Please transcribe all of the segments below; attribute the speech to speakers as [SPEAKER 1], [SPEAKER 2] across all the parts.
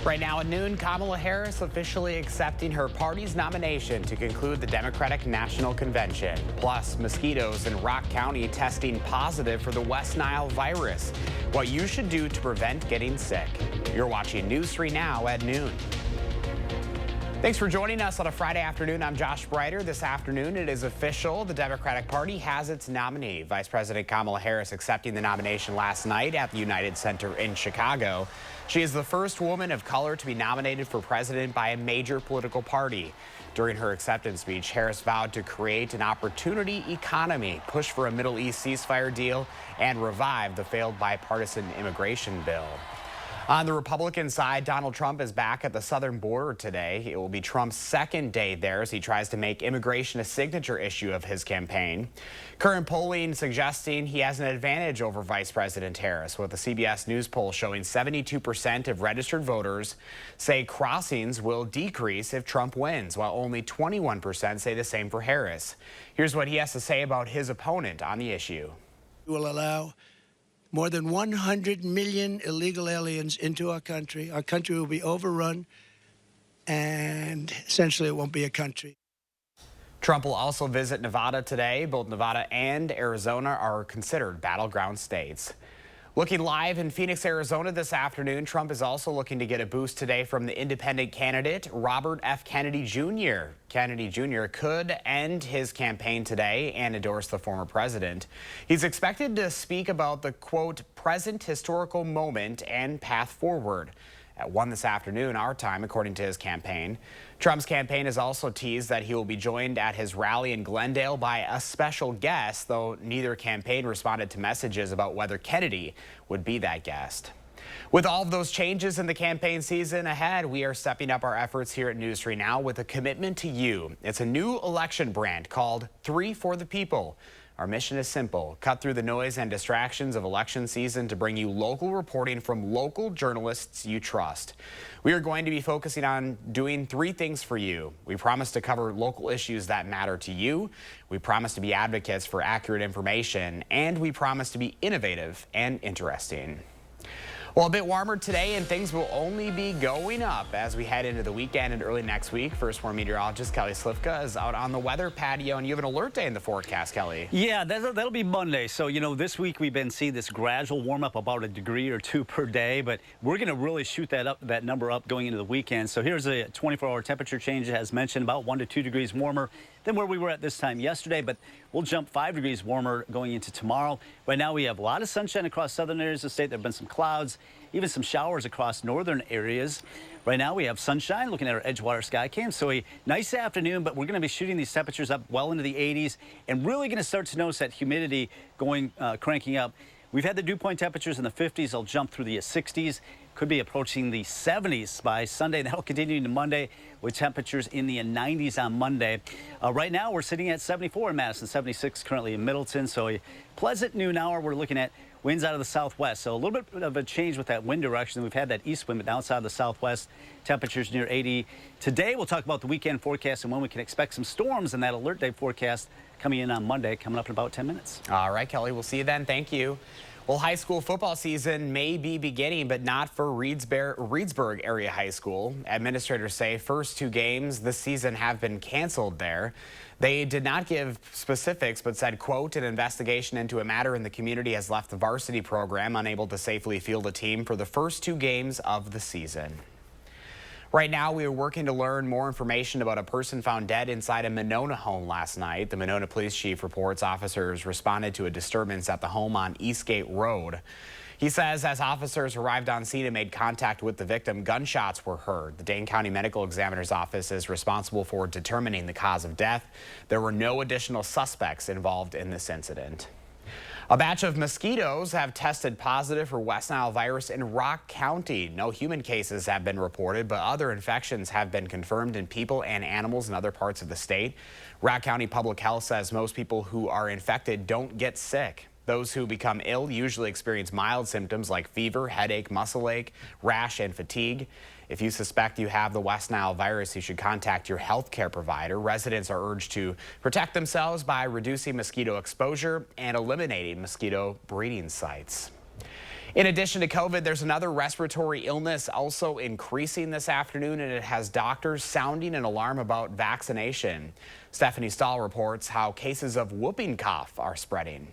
[SPEAKER 1] Right now at noon, Kamala Harris officially accepting her party's nomination to conclude the Democratic National Convention. Plus, mosquitoes in Rock County testing positive for the West Nile virus. What you should do to prevent getting sick. You're watching News 3 Now at noon. Thanks for joining us on a Friday afternoon. I'm Josh Breiter. This afternoon, it is official. The Democratic Party has its nominee. Vice President Kamala Harris accepting the nomination last night at the United Center in Chicago. She is the first woman of color to be nominated for president by a major political party. During her acceptance speech, Harris vowed to create an opportunity economy, push for a Middle East ceasefire deal, and revive the failed bipartisan immigration bill. On the Republican side, Donald Trump is back at the southern border today. It will be Trump's second day there as he tries to make immigration a signature issue of his campaign. Current polling suggesting he has an advantage over Vice President Harris, with a CBS News poll showing 72% of registered voters say crossings will decrease if Trump wins, while only 21% say the same for Harris. Here's what he has to say about his opponent on the issue.
[SPEAKER 2] We will allow more than 100 million illegal aliens into our country. Our country will be overrun, and essentially it won't be a country.
[SPEAKER 1] Trump will also visit Nevada today. Both Nevada and Arizona are considered battleground states. Looking live in Phoenix, Arizona this afternoon, Trump is also looking to get a boost today from the independent candidate, Robert F. Kennedy Jr. Kennedy Jr. could end his campaign today and endorse the former president. He's expected to speak about the, quote, present historical moment and path forward. At 1 this afternoon, our time, according to his campaign. Trump's campaign has also teased that he will be joined at his rally in Glendale by a special guest, though neither campaign responded to messages about whether Kennedy would be that guest. With all of those changes in the campaign season ahead, we are stepping up our efforts here at News 3 Now with a commitment to you. It's a new election brand called 3 for the People. Our mission is simple: cut through the noise and distractions of election season to bring you local reporting from local journalists you trust. We are going to be focusing on doing 3 things for you. We promise to cover local issues that matter to you. We promise to be advocates for accurate information, and we promise to be innovative and interesting. Well, a bit warmer today, and things will only be going up as we head into the weekend and early next week. First Warn meteorologist Kelly Slifka is out on the weather patio, and you have an alert day in the forecast, Kelly.
[SPEAKER 3] Yeah, that'll be Monday. So, you know, this week we've been seeing this gradual warm up, about a degree or 2 per day, but we're going to really shoot that number up going into the weekend. So here's a 24-hour temperature change, as mentioned, about 1 to 2 degrees warmer than where we were at this time yesterday, but we'll jump 5 degrees warmer going into tomorrow. Right now we have a lot of sunshine across southern areas of the state. There have been some clouds, even some showers across northern areas. Right now we have sunshine, looking at our Edgewater sky cam. So a nice afternoon, but we're going to be shooting these temperatures up well into the 80s and really going to start to notice that humidity cranking up. We've had the dew point temperatures in the 50s. They'll jump through the 60s. Could be approaching the 70s by Sunday. That'll continue into Monday with temperatures in the 90s on Monday. Right now we're sitting at 74 in Madison, 76 currently in Middleton. So a pleasant noon hour. We're looking at winds out of the southwest. So a little bit of a change with that wind direction. We've had that east wind, but now outside of the southwest, temperatures near 80. Today we'll talk about the weekend forecast and when we can expect some storms in that alert day forecast coming in on Monday, coming up in about 10 minutes.
[SPEAKER 1] All right, Kelly, we'll see you then. Thank you. Well, high school football season may be beginning, but not for Reedsburg Area High School. Administrators say first 2 games this season have been canceled there. They did not give specifics, but said, quote, an investigation into a matter in the community has left the varsity program unable to safely field a team for the first 2 games of the season. Right now, we are working to learn more information about a person found dead inside a Monona home last night. The Monona police chief reports officers responded to a disturbance at the home on Eastgate Road. He says as officers arrived on scene and made contact with the victim, gunshots were heard. The Dane County Medical Examiner's Office is responsible for determining the cause of death. There were no additional suspects involved in this incident. A batch of mosquitoes have tested positive for West Nile virus in Rock County. No human cases have been reported, but other infections have been confirmed in people and animals in other parts of the state. Rock County Public Health says most people who are infected don't get sick. Those who become ill usually experience mild symptoms like fever, headache, muscle ache, rash, and fatigue. If you suspect you have the West Nile virus, you should contact your healthcare provider. Residents are urged to protect themselves by reducing mosquito exposure and eliminating mosquito breeding sites. In addition to COVID, there's another respiratory illness also increasing this afternoon, and it has doctors sounding an alarm about vaccination. Stephanie Stahl reports how cases of whooping cough are spreading.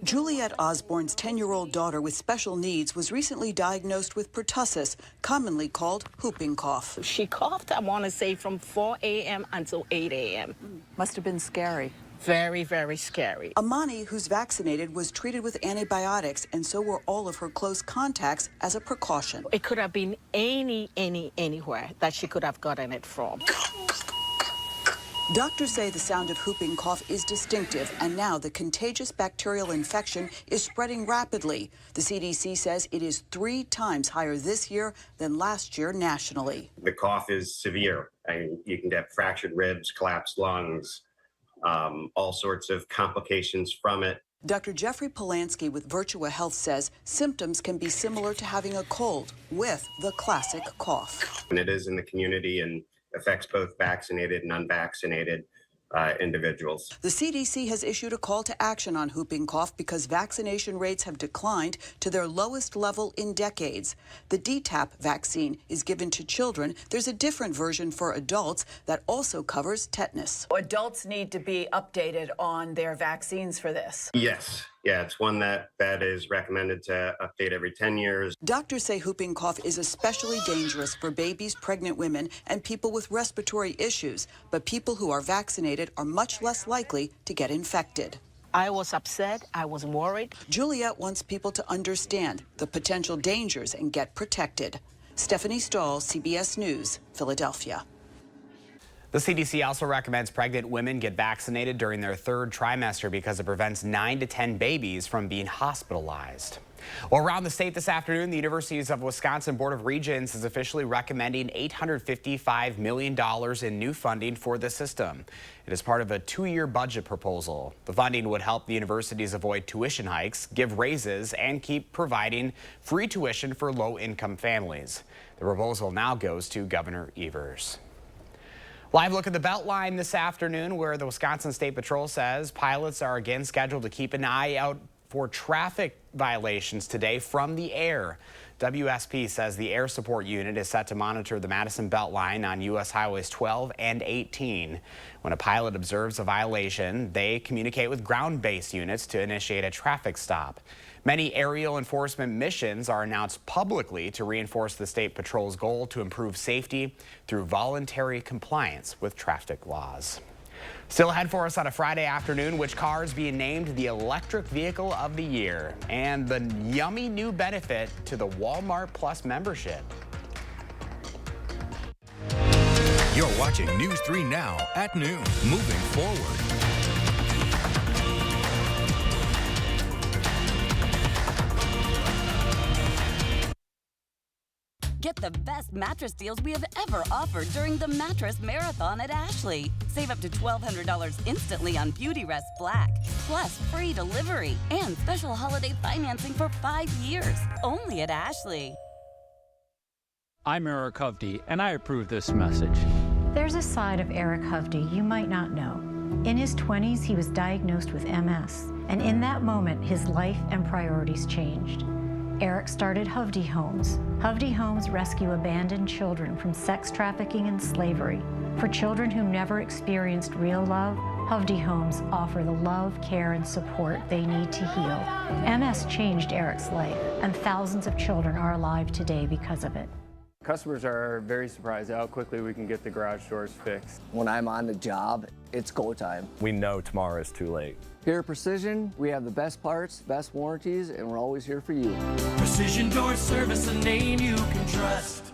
[SPEAKER 4] Juliet Osborne's 10-year-old daughter with special needs was recently diagnosed with pertussis, commonly called whooping cough.
[SPEAKER 5] She coughed, I want to say, from 4 a.m. until 8 a.m.
[SPEAKER 4] Must have been scary.
[SPEAKER 5] Very, very scary.
[SPEAKER 4] Amani, who's vaccinated, was treated with antibiotics, and so were all of her close contacts as a precaution.
[SPEAKER 5] It could have been anywhere that she could have gotten it from.
[SPEAKER 4] Doctors say the sound of whooping cough is distinctive, and now the contagious bacterial infection is spreading rapidly. The CDC says it is 3 times higher this year than last year nationally.
[SPEAKER 6] The cough is severe, and you can get fractured ribs, collapsed lungs, all sorts of complications from it.
[SPEAKER 4] Dr. Jeffrey Polanski with Virtua Health says symptoms can be similar to having a cold with the classic cough.
[SPEAKER 6] And it is in the community and affects both vaccinated and unvaccinated individuals.
[SPEAKER 4] The CDC has issued a call to action on whooping cough because vaccination rates have declined to their lowest level in decades. The DTaP vaccine is given to children. There's a different version for adults that also covers tetanus.
[SPEAKER 7] Adults need to be updated on their vaccines for this.
[SPEAKER 6] Yes. Yeah, it's one that is recommended to update every 10 years.
[SPEAKER 4] Doctors say whooping cough is especially dangerous for babies, pregnant women, and people with respiratory issues. But people who are vaccinated are much less likely to get infected.
[SPEAKER 5] I was upset. I was worried.
[SPEAKER 4] Juliet wants people to understand the potential dangers and get protected. Stephanie Stahl, CBS News, Philadelphia.
[SPEAKER 1] The CDC also recommends pregnant women get vaccinated during their 3rd trimester because it prevents 9 to 10 babies from being hospitalized. Well, around the state this afternoon, the Universities of Wisconsin Board of Regents is officially recommending $855 million in new funding for the system. It is part of a 2-year budget proposal. The funding would help the universities avoid tuition hikes, give raises, and keep providing free tuition for low-income families. The proposal now goes to Governor Evers. Live look at the Beltline this afternoon, where the Wisconsin State Patrol says pilots are again scheduled to keep an eye out for traffic violations today from the air. WSP says the air support unit is set to monitor the Madison Beltline on U.S. Highways 12 and 18. When a pilot observes a violation, they communicate with ground-based units to initiate a traffic stop. Many aerial enforcement missions are announced publicly to reinforce the State Patrol's goal to improve safety through voluntary compliance with traffic laws. Still ahead for us on a Friday afternoon, which car is being named the electric vehicle of the year, and the yummy new benefit to the Walmart Plus membership.
[SPEAKER 8] You're watching News 3 Now at noon. Moving forward.
[SPEAKER 9] Get the best mattress deals we have ever offered during the Mattress Marathon at Ashley. Save up to $1,200 instantly on Beautyrest Black, plus free delivery and special holiday financing for 5 years. Only at Ashley.
[SPEAKER 10] I'm Eric Hovde, and I approve this message.
[SPEAKER 11] There's a side of Eric Hovde you might not know. In his 20s, he was diagnosed with MS, and in that moment, his life and priorities changed. Eric started Hovde Homes. Hovde Homes rescue abandoned children from sex trafficking and slavery. For children who never experienced real love, Hovde Homes offer the love, care, and support they need to heal. MS changed Eric's life, and thousands of children are alive today because of it.
[SPEAKER 12] Customers are very surprised at how quickly we can get the garage doors fixed.
[SPEAKER 13] When I'm on the job, it's go time.
[SPEAKER 14] We know tomorrow is too late.
[SPEAKER 13] Here at Precision, we have the best parts, best warranties, and we're always here for you.
[SPEAKER 15] Precision Door Service, a name you can trust.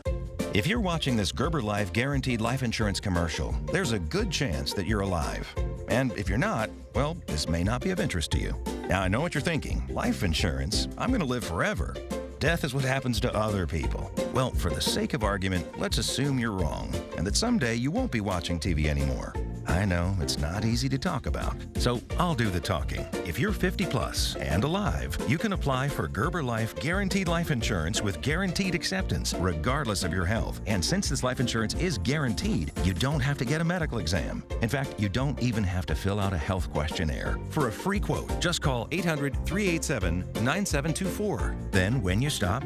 [SPEAKER 8] If you're watching this Gerber Life Guaranteed Life Insurance commercial, there's a good chance that you're alive. And if you're not, well, this may not be of interest to you. Now, I know what you're thinking. Life insurance? I'm going to live forever. Death is what happens to other people. Well, for the sake of argument, let's assume you're wrong and that someday you won't be watching TV anymore. I know it's not easy to talk about, so I'll do the talking. If you're 50 plus and alive, you can apply for Gerber Life Guaranteed Life Insurance with guaranteed acceptance, regardless of your health. And since this life insurance is guaranteed, you don't have to get a medical exam. In fact, you don't even have to fill out a health questionnaire. For a free quote, just call 800-387-9724. Then when you stop,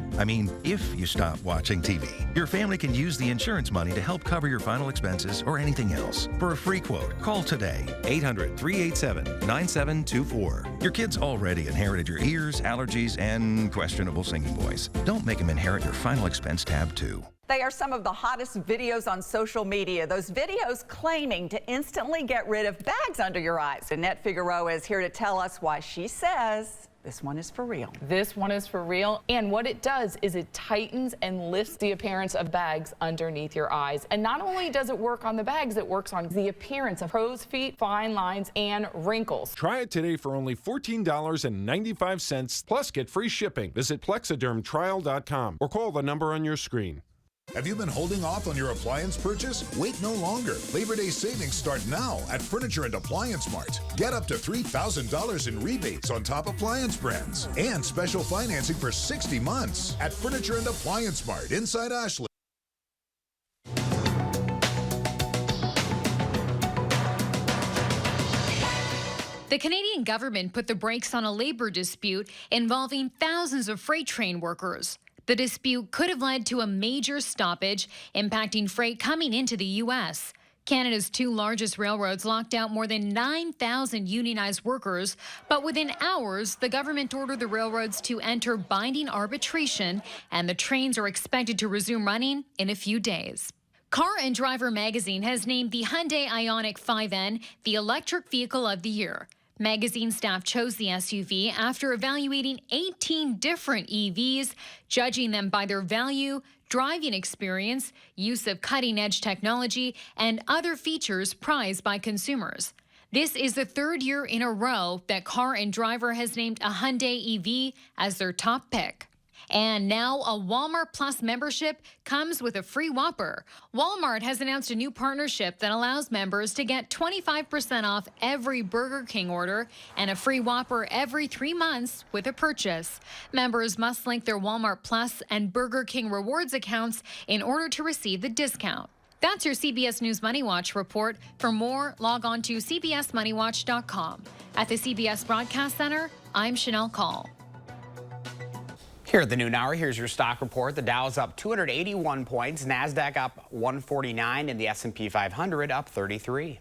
[SPEAKER 8] if you stop watching TV, your family can use the insurance money to help cover your final expenses or anything else. For a free quote, call today, 800-387-9724. Your kids already inherited your ears, allergies, and questionable singing voice. Don't make them inherit your final expense tab, too.
[SPEAKER 16] They are some of the hottest videos on social media. Those videos claiming to instantly get rid of bags under your eyes. Annette Figueroa is here to tell us why she says this one is for real.
[SPEAKER 17] This one is for real. And what it does is it tightens and lifts the appearance of bags underneath your eyes. And not only does it work on the bags, it works on the appearance of crow's feet, fine lines, and wrinkles.
[SPEAKER 18] Try it today for only $14.95, plus get free shipping. Visit Plexidermtrial.com or call the number on your screen.
[SPEAKER 19] Have you been holding off on your appliance purchase? Wait no longer. Labor Day savings start now at Furniture and Appliance Mart. Get up to $3,000 in rebates on top appliance brands and special financing for 60 months at Furniture and Appliance Mart inside Ashley.
[SPEAKER 20] The Canadian government put the brakes on a labor dispute involving thousands of freight train workers. The dispute could have led to a major stoppage, impacting freight coming into the U.S. Canada's two largest railroads locked out more than 9,000 unionized workers, but within hours, the government ordered the railroads to enter binding arbitration, and the trains are expected to resume running in a few days. Car and Driver magazine has named the Hyundai Ioniq 5N the electric vehicle of the year. Magazine staff chose the SUV after evaluating 18 different EVs, judging them by their value, driving experience, use of cutting-edge technology, and other features prized by consumers. This is the third year in a row that Car and Driver has named a Hyundai EV as their top pick. And now a Walmart Plus membership comes with a free Whopper. Walmart has announced a new partnership that allows members to get 25% off every Burger King order and a free Whopper every 3 months with a purchase. Members must link their Walmart Plus and Burger King rewards accounts in order to receive the discount. That's your CBS News Money Watch report. For more, log on to cbsmoneywatch.com. At the CBS Broadcast Center, I'm Chanel Call.
[SPEAKER 1] Here at the noon hour, here's your stock report. The Dow's up 281 points, NASDAQ up 149, and the S&P 500 up 33.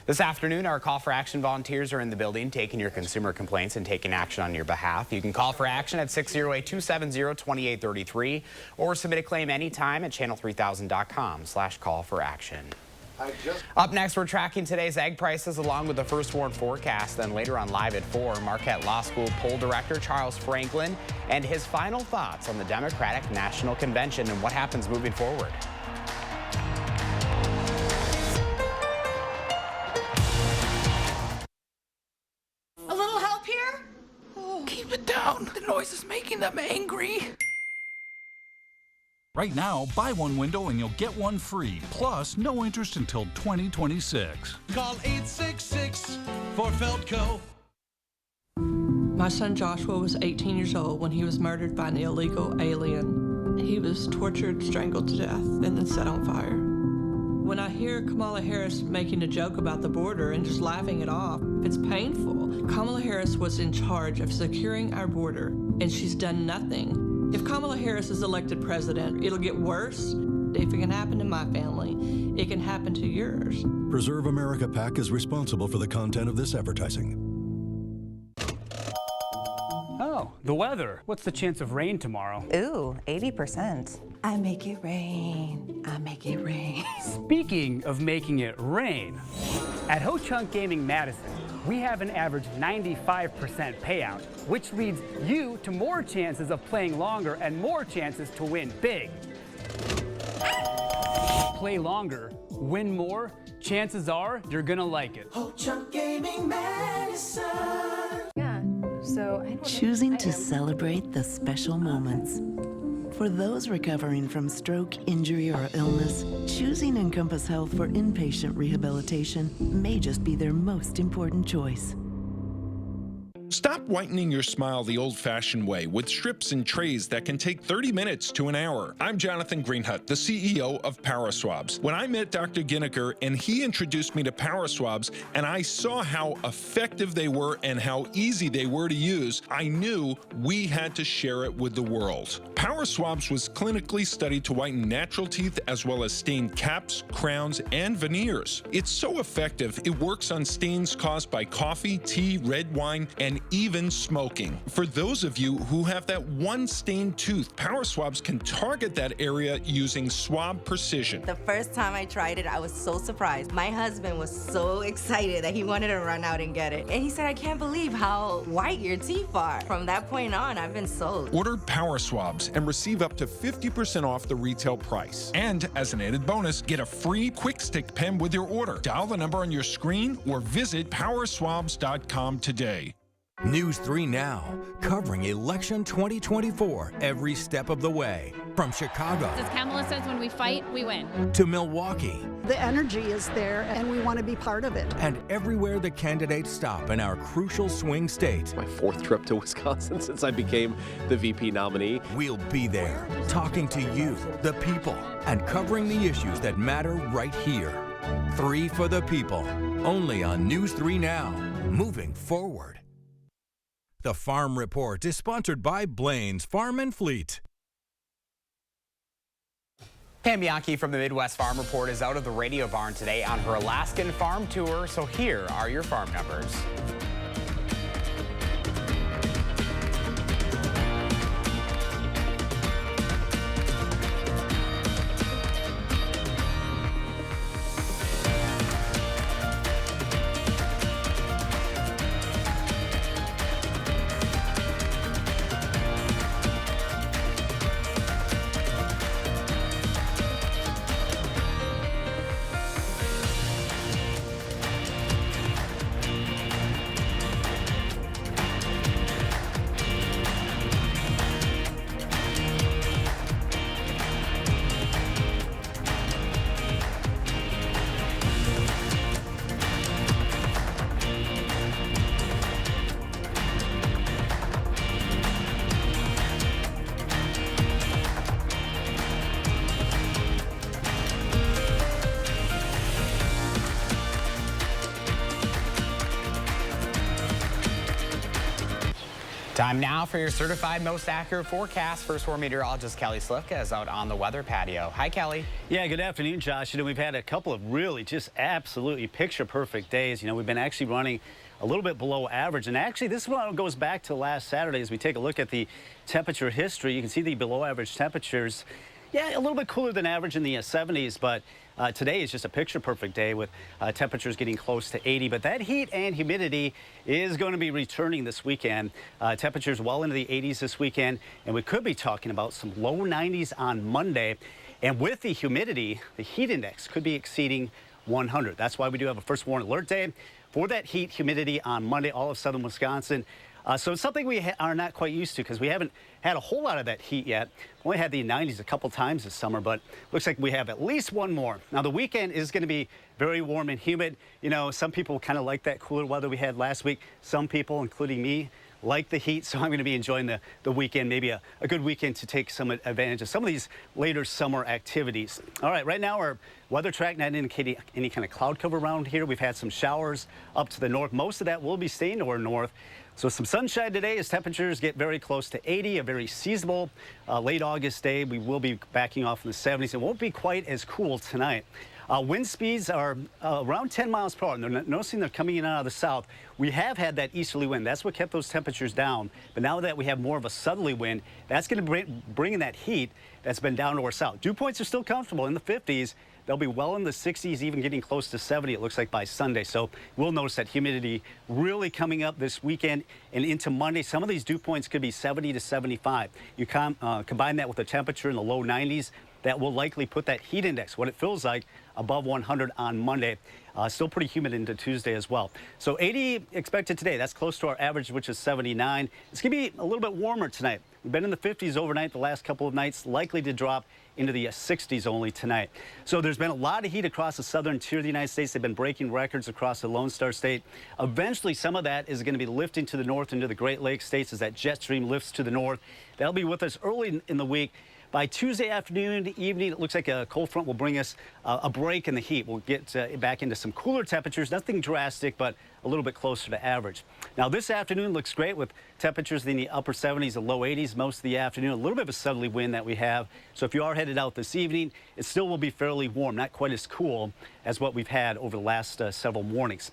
[SPEAKER 1] This afternoon, our Call for Action volunteers are in the building taking your consumer complaints and taking action on your behalf. You can call for action at 608-270-2833 or submit a claim anytime at channel3000.com/call-for-action. Up next, we're tracking today's egg prices along with the first warn forecast. Then later on Live at 4, Marquette Law School poll director Charles Franklin and his final thoughts on the Democratic National Convention and what happens moving forward.
[SPEAKER 15] A little help here? Oh, keep it down. The noise is making them angry.
[SPEAKER 21] Right now, buy one window and you'll get one free. Plus, no interest until 2026.
[SPEAKER 15] Call 866 for Feldco.
[SPEAKER 22] My son Joshua was 18 years old when he was murdered by an illegal alien. He was tortured, strangled to death, and then set on fire. When I hear Kamala Harris making a joke about the border and just laughing it off, it's painful. Kamala Harris was in charge of securing our border, and she's done nothing. If Kamala Harris is elected president, it'll get worse. If it can happen to my family, it can happen to yours.
[SPEAKER 23] Preserve America PAC is responsible for the content of this advertising.
[SPEAKER 24] Oh, the weather. What's the chance of rain tomorrow?
[SPEAKER 25] Ooh, 80%. I make it rain. I make it rain.
[SPEAKER 24] Speaking of making it rain, at Ho Chunk Gaming Madison, we have an average 95% payout, which leads you to more chances of playing longer and more chances to win big. Play longer, win more, chances are you're gonna like it.
[SPEAKER 15] Ho Chunk Gaming Madison.
[SPEAKER 26] Yeah, so I don't
[SPEAKER 27] Choosing to celebrate the special moments.
[SPEAKER 2] For those recovering from stroke, injury, or illness, choosing Encompass Health for inpatient rehabilitation may just be their most important choice.
[SPEAKER 18] Stop whitening your smile the old-fashioned way with strips and trays that can take 30 minutes to an hour. I'm Jonathan Greenhut, the CEO of PowerSwabs. When I met Dr. Ginniker and he introduced me to PowerSwabs and I saw how effective they were and how easy they were to use, I knew we had to share it with the world. PowerSwabs was clinically studied to whiten natural teeth as well as stain caps, crowns, and veneers. It's so effective, it works on stains caused by coffee, tea, red wine, and even smoking. For those of you who have that one stained tooth, PowerSwabs can target that area using swab precision.
[SPEAKER 3] The first time I tried it, I was so surprised. My husband was so excited that he wanted to run out and get it. And he said, I can't believe how white your teeth are. From that point on, I've been sold.
[SPEAKER 18] Order PowerSwabs and receive up to 50% off the retail price. And as an added bonus, get a free quick stick pen with your order. Dial the number on your screen or visit powerswabs.com today.
[SPEAKER 5] News 3 Now, covering election 2024 every step of the way. From Chicago.
[SPEAKER 6] As Kamala says, when we fight, we win.
[SPEAKER 5] To Milwaukee.
[SPEAKER 7] The energy is there, and we want to be part of it.
[SPEAKER 5] And everywhere the candidates stop in our crucial swing state.
[SPEAKER 26] My 4th trip to Wisconsin since I became the VP nominee.
[SPEAKER 5] We'll be there, talking to you, the people, and covering the issues that matter right here. 3 for the people, only on News 3 Now, moving forward. The Farm Report is sponsored by Blaine's Farm and Fleet.
[SPEAKER 1] Pam Bianchi from the Midwest Farm Report is out of the radio barn today on her Alaskan farm tour, so here are your farm numbers. Time now for your certified most accurate forecast. First War meteorologist Kelly Slifka is out on the weather patio. Hi, Kelly.
[SPEAKER 27] Yeah, good afternoon, Josh. You know, we've had a couple of really just absolutely picture-perfect days. You know, we've been actually running a little bit below average. And actually, this one goes back to last Saturday as we take a look at the temperature history. You can see the below average temperatures. Yeah, a little bit cooler than average in the 70s, but today is just a picture-perfect day with temperatures getting close to 80. But that heat and humidity is going to be returning this weekend. Temperatures well into the 80s this weekend, and we could be talking about some low 90s on Monday. And with the humidity, the heat index could be exceeding 100. That's why we do have a first warning alert day for that heat humidity on Monday, all of southern Wisconsin. So it's something we are not quite used to because we haven't had a whole lot of that heat yet. We only had the 90s a couple times this summer, but looks like we have at least one more. Now, the weekend is going to be very warm and humid. You know, some people kind of like that cooler weather we had last week. Some people, including me, like the heat, so I'm going to be enjoying the weekend, maybe a good weekend to take some advantage of some of these later summer activities. All right, right now our weather track not indicating any kind of cloud cover around here. We've had some showers up to the north. Most of that will be staying to our north. So some sunshine today as temperatures get very close to 80, a very seasonable late August day. We will be backing off in the 70s. It won't be quite as cool tonight. Wind speeds are around 10 miles per hour. And they're noticing they're coming in out of the south. We have had that easterly wind. That's what kept those temperatures down. But now that we have more of a southerly wind, that's going to bring in that heat that's been down to our south. Dew points are still comfortable in the 50s. They'll be well in the 60s, even getting close to 70, it looks like, by Sunday. So we'll notice that humidity really coming up this weekend and into Monday. Some of these dew points could be 70 to 75. You combine that with the temperature in the low 90s, that will likely put that heat index, what it feels like, above 100 on Monday. Still pretty humid into Tuesday as well. So 80 expected today. That's close to our average, which is 79. It's going to be a little bit warmer tonight. We've been in the 50s overnight the last couple of nights, likely to drop into the 60s only tonight. So there's been a lot of heat across the southern tier of the United States. They've been breaking records across the Lone Star State. Eventually, some of that is going to be lifting to the north into the Great Lakes states as that jet stream lifts to the north. That'll be with us early in the week. By Tuesday afternoon, evening, it looks like a cold front will bring us a break in the heat. We'll get back into some cooler temperatures, nothing drastic, but a little bit closer to average. Now, this afternoon looks great with temperatures in the upper 70s and low 80s most of the afternoon. A little bit of a southerly wind that we have. So if you are headed out this evening, it still will be fairly warm, not quite as cool as what we've had over the last several mornings.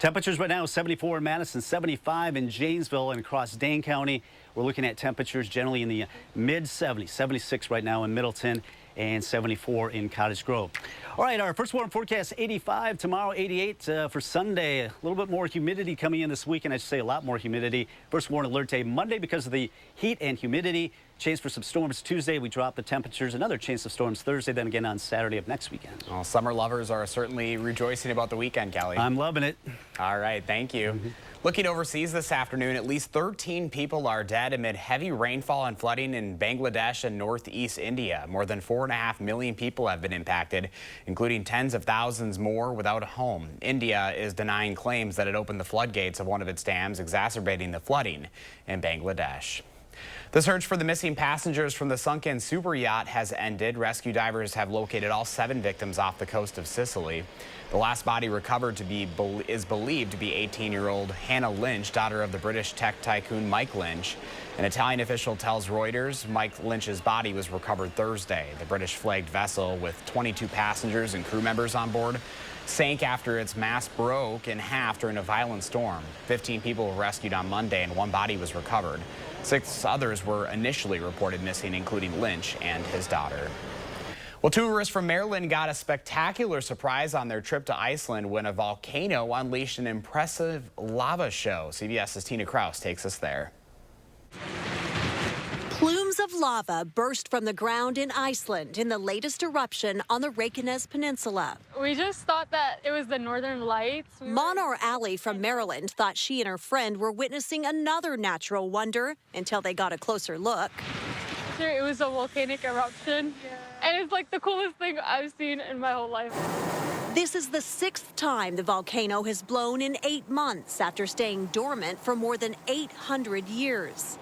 [SPEAKER 27] Temperatures right now 74 in Madison, 75 in Janesville, and across Dane County. We're looking at temperatures generally in the mid-70s, 76 right now in Middleton, and 74 in Cottage Grove. All right, our first warm forecast, 85 tomorrow, 88 for Sunday. A little bit more humidity coming in this weekend. I should say a lot more humidity. First warm alert day Monday because of the heat and humidity. Chance for some storms Tuesday. We drop the temperatures. Another chance of storms Thursday, then again on Saturday of next weekend.
[SPEAKER 1] Well, summer lovers are certainly rejoicing about the weekend, Kelly.
[SPEAKER 27] I'm loving it.
[SPEAKER 1] All right, thank you. Looking overseas this afternoon, at least 13 people are dead amid heavy rainfall and flooding in Bangladesh and northeast India. More than 4.5 million people have been impacted, including tens of thousands more without a home. India is denying claims that it opened the floodgates of one of its dams, exacerbating the flooding in Bangladesh. The search for the missing passengers from the sunken super yacht has ended. Rescue divers have located all 7 victims off the coast of Sicily. The last body recovered is believed to be 18-year-old Hannah Lynch, daughter of the British tech tycoon Mike Lynch. An Italian official tells Reuters Mike Lynch's body was recovered Thursday. The British-flagged vessel with 22 passengers and crew members on board sank after its mast broke in half during a violent storm. 15 people were rescued on Monday and 1 body was recovered. 6 others were initially reported missing, including Lynch and his daughter. Well, tourists from Maryland got a spectacular surprise on their trip to Iceland when a volcano unleashed an impressive lava show. CBS's Tina Kraus takes us there.
[SPEAKER 4] Plumes of lava burst from the ground in Iceland in the latest eruption on the Reykjanes Peninsula.
[SPEAKER 9] We just thought that it was the Northern Lights.
[SPEAKER 4] Manar Ali from Maryland thought she and her friend were witnessing another natural wonder until they got a closer look.
[SPEAKER 9] It was a volcanic eruption, and it's like the coolest thing I've seen in my whole life.
[SPEAKER 4] This is the 6th time the volcano has blown in 8 months after staying dormant for more than 800 years.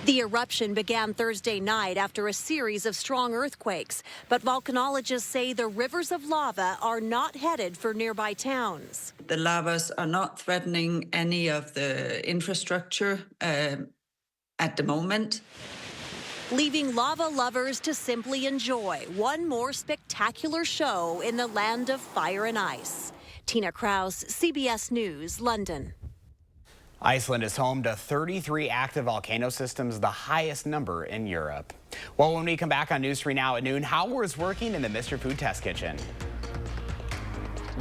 [SPEAKER 4] The eruption began Thursday night after a series of strong earthquakes, but volcanologists say the rivers of lava are not headed for nearby towns.
[SPEAKER 10] The lavas are not threatening any of the infrastructure at the moment,
[SPEAKER 4] leaving lava lovers to simply enjoy one more spectacular show in the land of fire and ice. Tina Kraus, CBS News, London.
[SPEAKER 1] Iceland is home to 33 active volcano systems, the highest number in Europe. Well, when we come back on News 3 Now at noon, how is working in the Mr. Food Test Kitchen?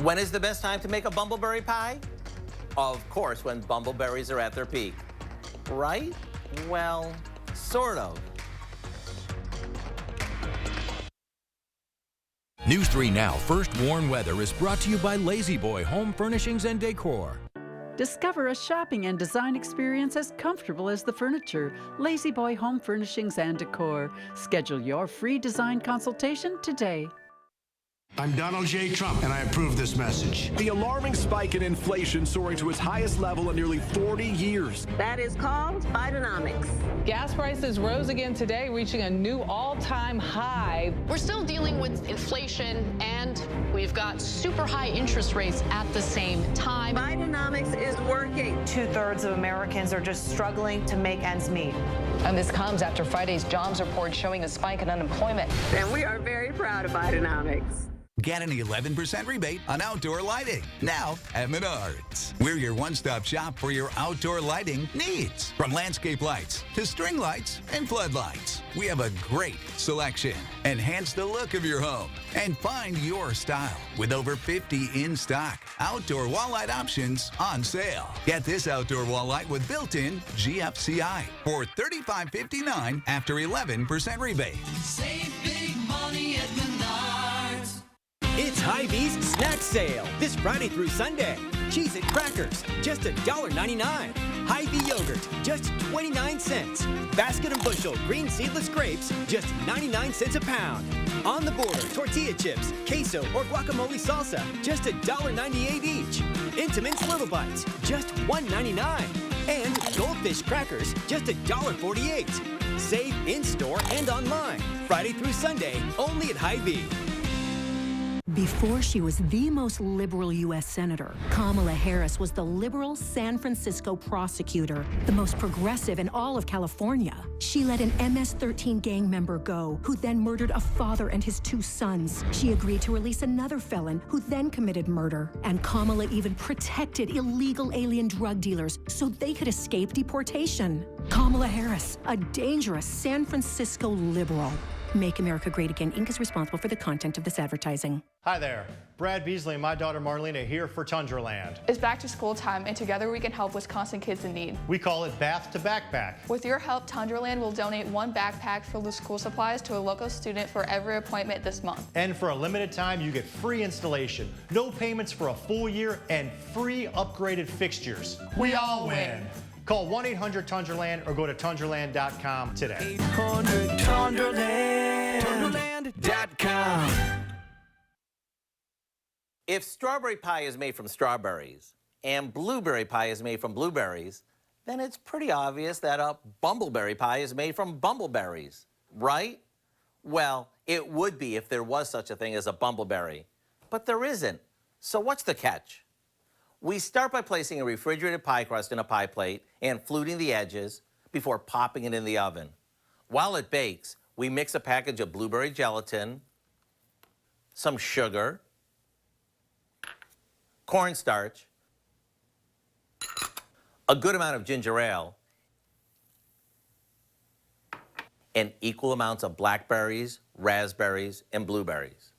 [SPEAKER 11] When is the best time to make a bumbleberry pie? Of course, when bumbleberries are at their peak. Right? Well, sort of.
[SPEAKER 5] News 3 Now First Warn Weather is brought to you by Lazy Boy Home Furnishings and Decor.
[SPEAKER 12] Discover a shopping and design experience as comfortable as the furniture. Lazy Boy Home Furnishings and Decor. Schedule your free design consultation today.
[SPEAKER 13] I'm Donald J. Trump, and I approve this message.
[SPEAKER 14] The alarming spike in inflation soaring to its highest level in nearly 40 years.
[SPEAKER 28] That is called Bidenomics.
[SPEAKER 29] Gas prices rose again today, reaching a new all-time high.
[SPEAKER 30] We're still dealing with inflation, and we've got super high interest rates at the same time.
[SPEAKER 28] Bidenomics is working.
[SPEAKER 31] 2/3 of Americans are just struggling to make ends meet.
[SPEAKER 32] And this comes after Friday's jobs report showing a spike in unemployment.
[SPEAKER 28] And we are very proud of Bidenomics.
[SPEAKER 33] Get an 11% rebate on outdoor lighting now at Menards. We're your one-stop shop for your outdoor lighting needs. From landscape lights to string lights and floodlights, we have a great selection. Enhance the look of your home and find your style with over 50 in stock outdoor wall light options on sale. Get this outdoor wall light with built-in GFCI for $35.59 after 11% rebate.
[SPEAKER 34] Save big money at Menards.
[SPEAKER 35] It's Hy-Vee's snack sale this Friday through Sunday. Cheez-It crackers, just $1.99.
[SPEAKER 2] Hy-Vee yogurt, just 29 cents. Basket and bushel green seedless grapes, just 99 cents a pound. On the Border tortilla chips, queso, or guacamole salsa, just $1.98 each. Intamin's Little Bites, just $1.99. And Goldfish crackers, just $1.48. Save in-store and online, Friday through Sunday, only at Hy-Vee.
[SPEAKER 3] Before she was the most liberal U.S. Senator, Kamala Harris was the liberal San Francisco prosecutor, the most progressive in all of California. She let an MS-13 gang member go, who then murdered a father and his 2 sons. She agreed to release another felon, who then committed murder. And Kamala even protected illegal alien drug dealers so they could escape deportation. Kamala Harris, a dangerous San Francisco liberal. Make America Great Again, Inc. is responsible for the content of this advertising.
[SPEAKER 8] Hi there. Brad Beasley and my daughter Marlena here for Tundraland.
[SPEAKER 15] It's back to school time, and together we can help Wisconsin kids in need.
[SPEAKER 8] We call it Bath to Backpack.
[SPEAKER 15] With your help, Tundraland will donate 1 backpack full of school supplies to a local student for every appointment this month.
[SPEAKER 8] And for a limited time, you get free installation, no payments for a full year, and free upgraded fixtures.
[SPEAKER 15] We all win.
[SPEAKER 8] Call 1-800-TUNDRALAND or go to tundraland.com today.
[SPEAKER 2] 800-TUNDRALAND. Tundraland.com.
[SPEAKER 11] If strawberry pie is made from strawberries and blueberry pie is made from blueberries, then it's pretty obvious that a bumbleberry pie is made from bumbleberries, right? Well, it would be if there was such a thing as a bumbleberry, but there isn't. So what's the catch? We start by placing a refrigerated pie crust in a pie plate and fluting the edges before popping it in the oven. While it bakes, we mix a package of blueberry gelatin, some sugar, cornstarch, a good amount of ginger ale, and equal amounts of blackberries, raspberries, and blueberries.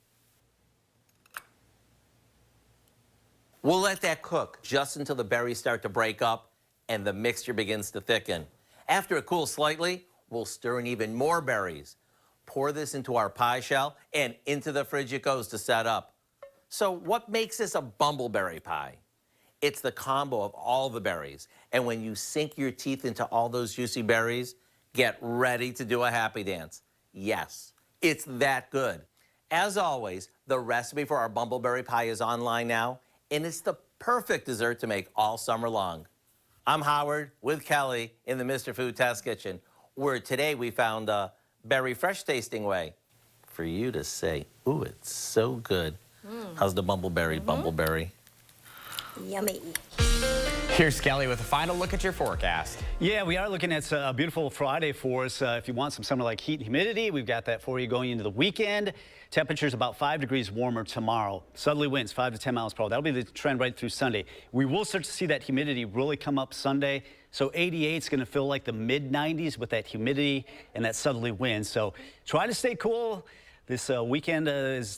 [SPEAKER 11] We'll let that cook just until the berries start to break up and the mixture begins to thicken. After it cools slightly, we'll stir in even more berries. Pour this into our pie shell, and into the fridge it goes to set up. So what makes this a bumbleberry pie? It's the combo of all the berries. And when you sink your teeth into all those juicy berries, get ready to do a happy dance. Yes, it's that good. As always, the recipe for our bumbleberry pie is online now, and it's the perfect dessert to make all summer long. I'm Howard with Kelly in the Mr. Food Test Kitchen, where today we found a berry fresh tasting way for you to say, ooh, it's so good. How's the bumbleberry?
[SPEAKER 16] Yummy.
[SPEAKER 1] Here's Kelly with a final look at your forecast.
[SPEAKER 27] Yeah, we are looking at a beautiful Friday for us. If you want some summer-like heat and humidity, we've got that for you going into the weekend. Temperatures about 5 degrees warmer tomorrow. Southerly winds 5 to 10 miles per hour. That'll be the trend right through Sunday. We will start to see that humidity really come up Sunday. So 88 is going to feel like the mid-90s with that humidity and that southerly wind. So try to stay cool. This weekend,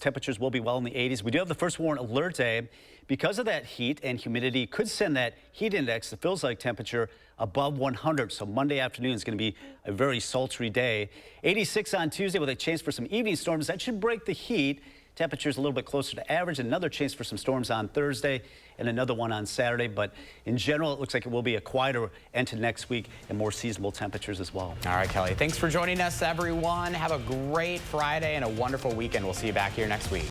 [SPEAKER 27] temperatures will be well in the 80s. We do have the first warrant alert day. Because of that heat and humidity, could send that heat index, the feels like temperature, above 100. So Monday afternoon is going to be a very sultry day. 86 on Tuesday with a chance for some evening storms. That should break the heat. Temperatures a little bit closer to average. Another chance for some storms on Thursday and another one on Saturday. But in general, it looks like it will be a quieter end to next week and more seasonable temperatures as well.
[SPEAKER 1] All right, Kelly. Thanks for joining us, everyone. Have a great Friday and a wonderful weekend. We'll see you back here next week.